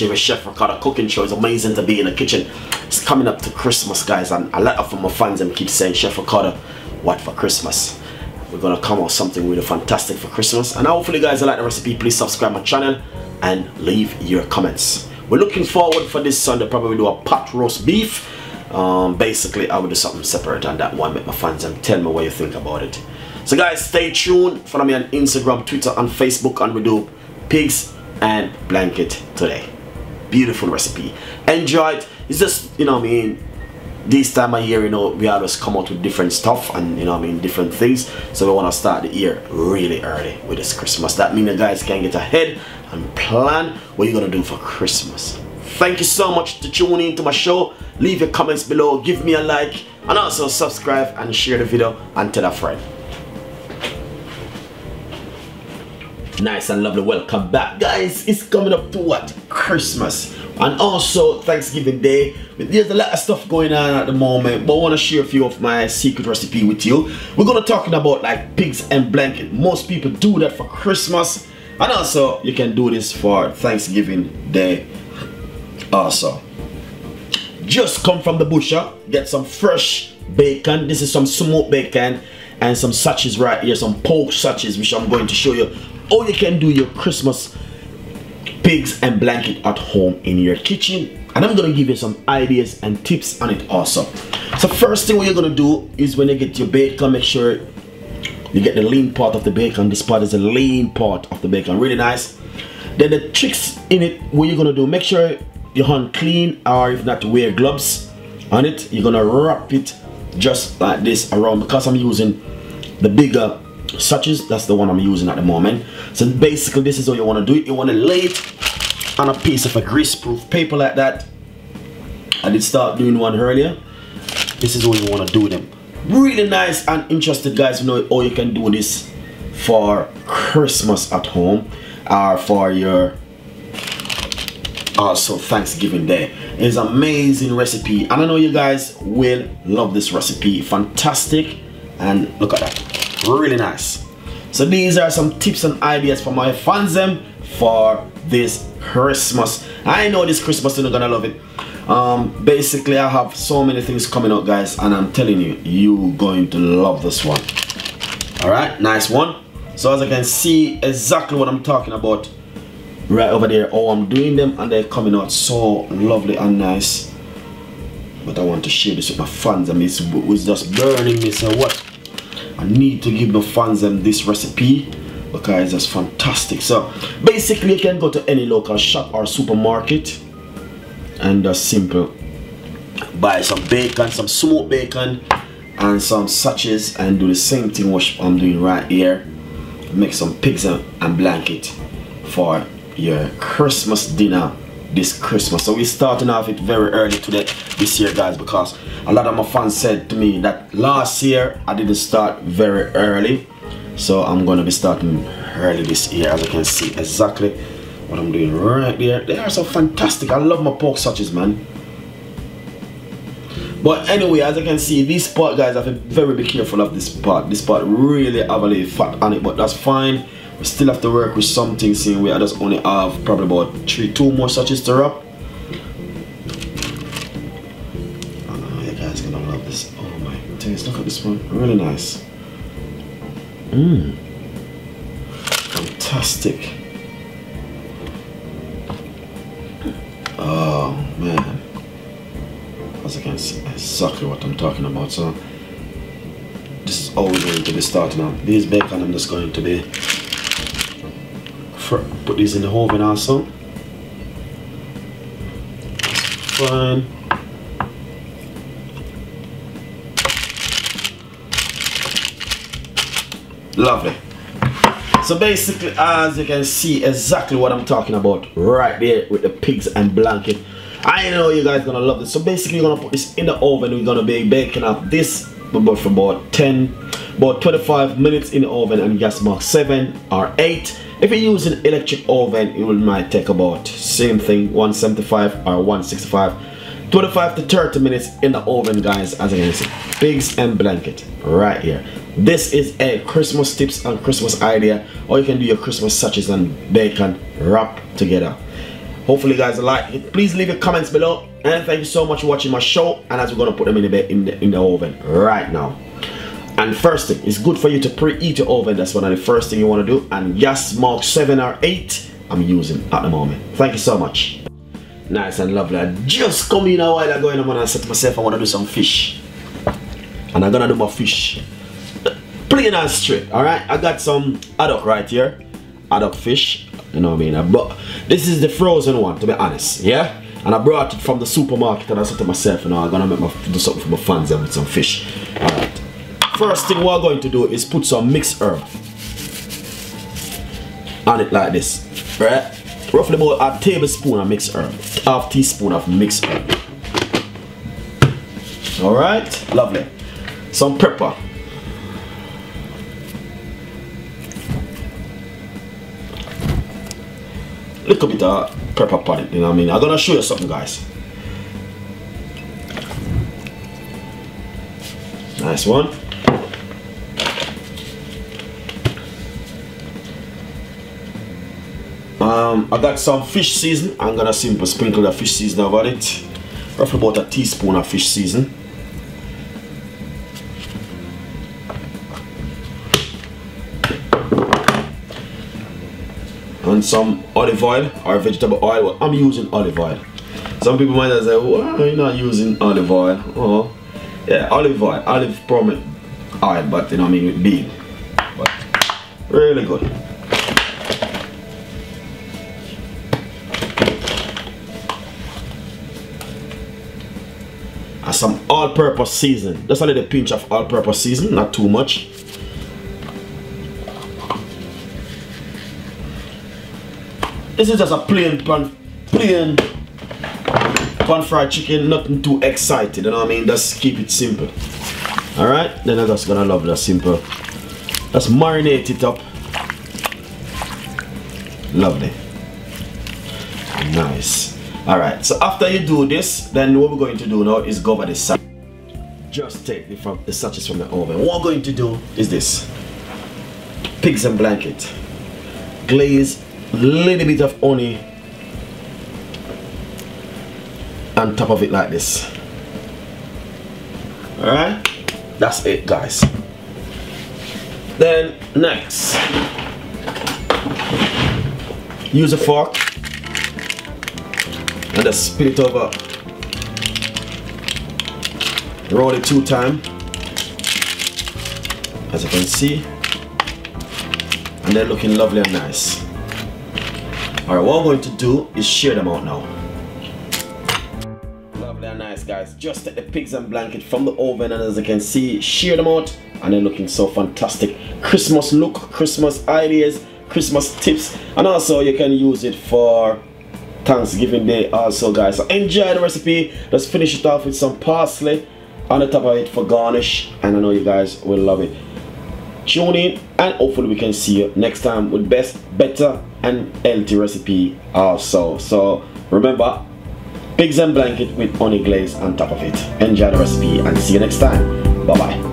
with Chef Ricardo cooking show. It's amazing to be in the kitchen. It's coming up to Christmas, guys, and a lot of my fans keep saying, Chef Ricardo, what for Christmas? We're gonna come out something really fantastic for Christmas. And hopefully, guys, like the recipe. Please subscribe my channel and leave your comments. We're looking forward for this Sunday. Probably do a pot roast beef. Basically, I will do something separate on that one. Make my fans and tell me what you think about it. So, guys, stay tuned. Follow me on Instagram, Twitter, and Facebook, and we do pigs and blanket today. Beautiful recipe. Enjoy it. It's just, you know what I mean, this time of year, you know, we always come out with different stuff and, you know what I mean, different things. So we want to start the year really early with this Christmas. That means you guys can get ahead and plan what you're going to do for Christmas. Thank you so much to tuning in to my show. Leave your comments below, give me a like, and also subscribe and share the video and tell a friend. Nice and lovely, welcome back, guys. It's coming up to what? Christmas and also Thanksgiving Day. There's a lot of stuff going on at the moment, but I want to share a few of my secret recipe with you. We're gonna talking about like pigs and blanket. Most people do that for Christmas, and also you can do this for Thanksgiving Day also. Just come from the butcher, get some fresh bacon. This is some smoked bacon and some sausages right here, some pork sausages, which I'm going to show you how you can do your Christmas pigs and blanket at home in your kitchen. And I'm gonna give you some ideas and tips on it also. So first thing what you're gonna do is when you get your bacon, make sure you get the lean part of the bacon. This part is the lean part of the bacon, really nice. Then the tricks in it, what you're gonna do, make sure your hand clean, or if not, wear gloves on it. You're gonna wrap it just like this around, because I'm using the bigger sausages. That's the one I'm using at the moment. So basically this is how you want to do it. You want to lay it on a piece of a grease-proof paper like that. I did start doing one earlier. This is how you want to do them. Really nice and interested, guys, you know how you can do this for Christmas at home, or for your also Thanksgiving Day. It's an amazing recipe, and I know you guys will love this recipe. Fantastic, and look at that, really nice. So these are some tips and ideas for my fans for this Christmas. I know this Christmas you're gonna love it. Basically I have so many things coming up, guys, and I'm telling you, you're going to love this one. All right, nice one. So as I can see exactly what I'm talking about right over there, how I'm doing them, and they're coming out so lovely and nice. But I want to share this with my fans. I mean, it was just burning me, so what? I need to give my fans this recipe because it's just fantastic. So basically you can go to any local shop or supermarket and just simple buy some bacon, some smoked bacon and some sausages, and do the same thing what I'm doing right here. Make some pigs and blanket for your Christmas dinner this Christmas. So we're starting off it very early today this year, guys, because a lot of my fans said to me that last year I didn't start very early, so I'm gonna be starting early this year. As you can see exactly what I'm doing right there. They are so fantastic. I love my pork sausages, man. But anyway, as you can see, this part, guys, I have to very be careful of this part. This part really have a little fat on it, but that's fine. We still have to work with something, seeing where I just only have probably about two more sausages to wrap. Oh no, you guys are gonna love this. Oh my taste, look at this one, really nice. Fantastic. Oh man, as you can see exactly what I'm talking about. So this is always going to be starting out. These bacon I'm just going to be put these in the oven also. That's fine. Lovely. So basically, as you can see exactly what I'm talking about right there with the pigs and blanket. I know you guys gonna love this. So basically you're gonna put this in the oven. We're gonna be baking up this for about 25 minutes in the oven, and gas mark 7 or 8. If you're using electric oven, it might take about same thing, 175 or 165. 25 to 30 minutes in the oven, guys. As you can see, pigs and blanket right here. This is a Christmas tips and Christmas idea, or you can do your Christmas sausages and bacon wrap together. Hopefully you guys like it. Please leave your comments below, and thank you so much for watching my show. And as we're gonna put them in the oven right now. And first thing, it's good for you to preheat your oven. That's one of the first thing you want to do. And gas mark 7 or 8 I'm using at the moment. Thank you so much. Nice and lovely. I just come in a while ago and I'm gonna say to myself I want to do some fish. And I'm gonna do my fish plain and straight. Alright, I got some haddock right here. Haddock fish, you know what I mean. But this is the frozen one, to be honest. Yeah, and I brought it from the supermarket and I said to myself, you know, I'm gonna do something for my fans with some fish. Alright, first thing we're going to do is put some mixed herb on it like this, right? Roughly about a tablespoon of mixed herb, half teaspoon of mixed herb. Alright, lovely. Some pepper. Little bit of pepper on it, you know what I mean? I'm gonna show you something, guys. Nice one. I got some fish season. I'm gonna simply sprinkle the fish season over it. Roughly about a teaspoon of fish season. And some olive oil or vegetable oil. Well, I'm using olive oil. Some people might say, why are you not using olive oil? Oh, yeah, olive oil, olive oil, but you know what I mean, with bean. But really good. And some all-purpose seasoning. Just a little pinch of all-purpose seasoning, not too much. This is just a plain pan fried chicken, nothing too excited, you know what I mean? Just keep it simple. Alright, then I'm just gonna love that simple. Just marinate it up. Lovely. Nice. Alright, so after you do this, then what we're going to do now is go over the side. Just take the sachets from the oven. What we're going to do is this. Pigs and blanket. Glaze, little bit of honey on top of it like this. Alright, that's it, guys. Then next, use a fork and just spin it over. Roll it 2 times, as you can see, and they're looking lovely and nice. Alright, what we're going to do is share them out now. Lovely and nice, guys. Just take the pigs and blanket from the oven, and as you can see, share them out, and they're looking so fantastic. Christmas look, Christmas ideas, Christmas tips, and also you can use it for Thanksgiving Day also, guys. So enjoy the recipe. Let's finish it off with some parsley on the top of it for garnish, and I know you guys will love it. Tune in, and hopefully we can see you next time with better and healthy recipe also. So remember, pigs and blanket with honey glaze on top of it. Enjoy the recipe and see you next time. Bye bye.